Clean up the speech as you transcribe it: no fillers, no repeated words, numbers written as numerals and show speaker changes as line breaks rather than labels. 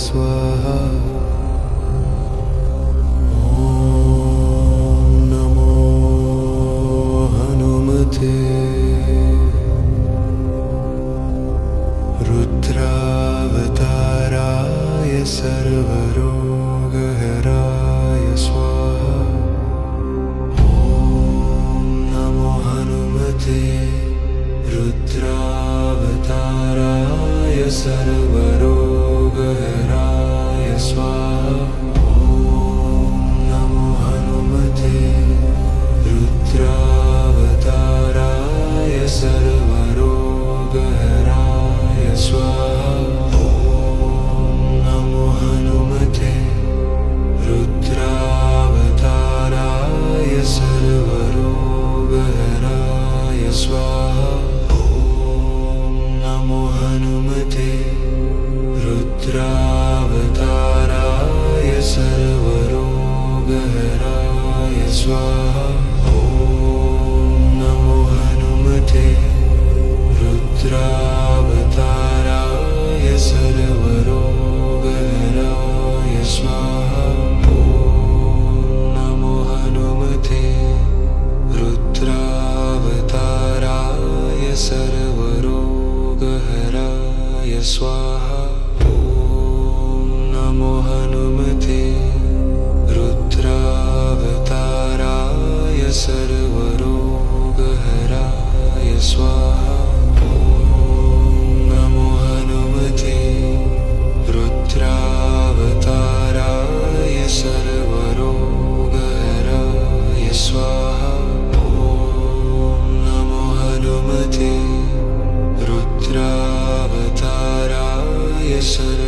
स्वाहा। ॐ नमो हनुमते रुद्रावताराय सर्वरोगहराय स्वाहा। रुद्रावताराय सर्वरोगहराय स्वाहा। नमो हनुमते रुद्रावताराय सर्वरोगहराय स्वाहा। नमो हनुमते रुद्रावताराय सर्वरोगहराय स्वाहा। नमो हनुमते रुद्रावताराय सर्वरोगहराय स्वाहा। नमो हनुमते रुद्रावताराय सर्वरोगहराय स्वाहा। नमो हनुमते रुद्रावताराय सर्वरोगहराय स्वाहा। नमो हनुमते रुद्रावताराय सर्वरोगहराय स्वाहा। नमो हनुमते रुद्रावताराय सर्वरोगहराय स्वाहा। नमो हनुमते रुद्रावताराय सर्वरोगहराय